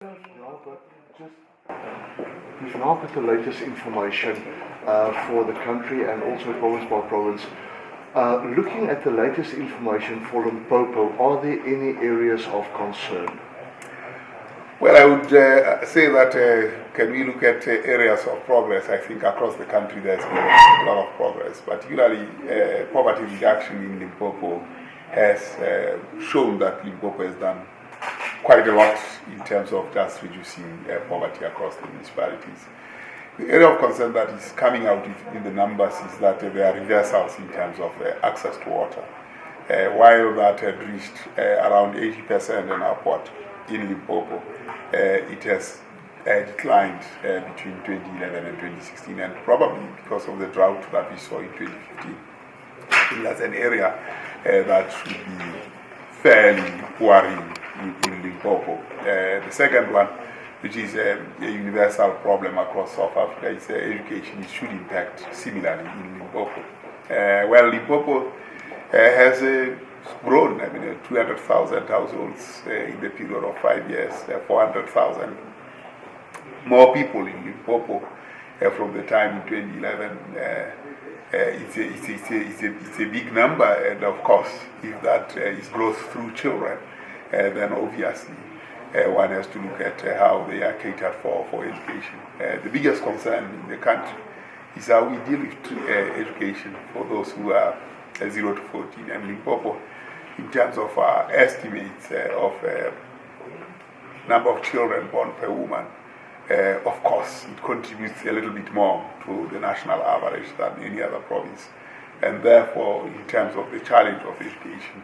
We've now got the latest information for the country and also province by province. Looking at the latest information for Limpopo, are there any areas of concern? Well, I would say that can we look at areas of progress? I think across the country there's been a lot of progress, particularly poverty reduction in Limpopo has shown that Limpopo has done quite a lot in terms of just reducing poverty across the municipalities. The area of concern that is coming out in the numbers is that there are reversals in terms of access to water. While that had reached around 80% and upward in Limpopo, it has declined between 2011 and 2016, and probably because of the drought that we saw in 2015. I think that's an area that should be fairly worrying in Limpopo. The second one, which is a universal problem across South Africa, is education. It should impact similarly in Limpopo. Well, Limpopo has grown, 200,000 households in the period of 5 years, 400,000 more people in Limpopo from the time in 2011. It's a big number, and of course, if that is growth through children, then obviously one has to look at how they are catered for education. The biggest concern in the country is how we deal with education for those who are 0 to 14. And Limpopo, in terms of our estimates of number of children born per woman, of course, it contributes a little bit more to the national average than any other province. And therefore, in terms of the challenge of education,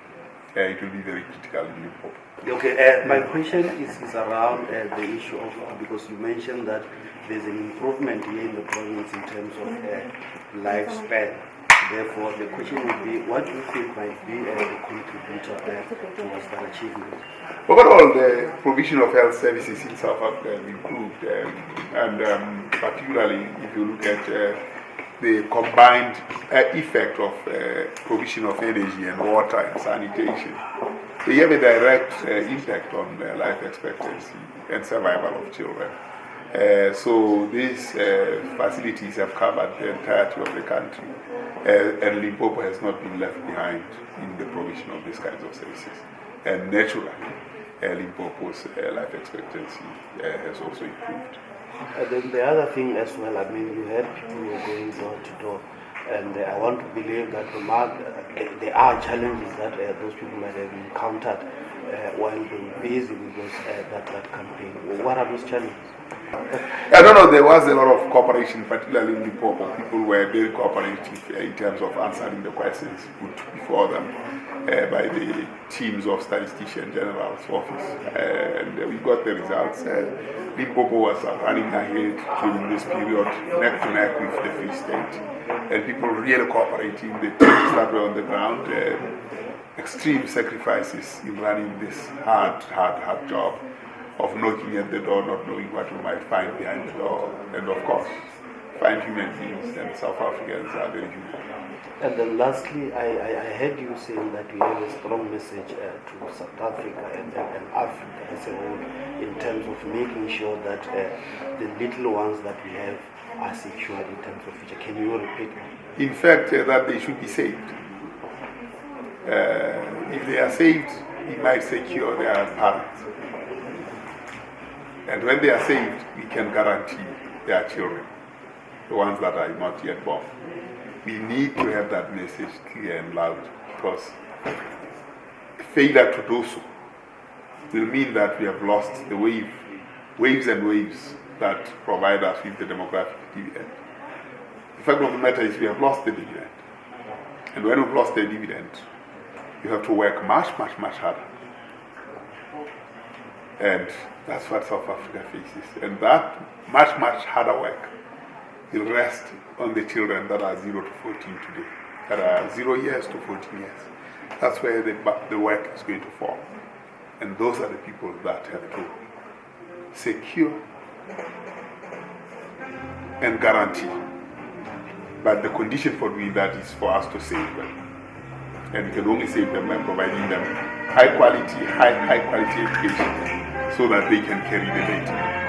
it will be very critical in Limpopo. Okay, my question is around the issue of, because you mentioned that there's an improvement here in the province in terms of lifespan. Therefore, the question would be, what do you think might be the contributor towards that achievement? Overall, the provision of health services in South Africa has improved, and particularly if you look at the combined effect of provision of energy and water and sanitation, they have a direct impact on life expectancy and survival of children. So these facilities have covered the entirety of the country, and Limpopo has not been left behind in the provision of these kinds of services. And naturally, Limpopo's life expectancy has also improved. Then the other thing as well, you had people who are going door to door, and I want to believe that there are challenges that those people might have encountered while being busy with that campaign. What are those challenges? I don't know, there was a lot of cooperation, particularly in Limpopo. People were very cooperative in terms of answering the questions put before them by the teams of Statistician General's office. And we got the results. Limpopo was running ahead during this period, neck to neck with the Free State. And people really cooperating, the teams that were on the ground, extreme sacrifices in running this hard job of knocking at the door, not knowing what you might find behind the door, and of course, find human beings, and South Africans are very human. And then lastly, I heard you saying that you have a strong message to South Africa and Africa as a whole in terms of making sure that the little ones that we have are secured in terms of future. Can you repeat that? In fact, that they should be saved. If they are saved, it might secure their parents. And when they are saved, we can guarantee their children, the ones that are not yet born. We need to have that message clear and loud, because failure to do so will mean that we have lost the waves and waves that provide us with the demographic dividend. The fact of the matter is we have lost the dividend. And when we've lost the dividend, you have to work much, much, much harder. And that's what South Africa faces. And that much, much harder work will rest on the children that are 0 to 14 today, that are 0 years to 14 years. That's where the work is going to fall. And those are the people that have to secure and guarantee. But the condition for doing that is for us to save them. And we can only save them by providing them high quality education. so that they can carry the data.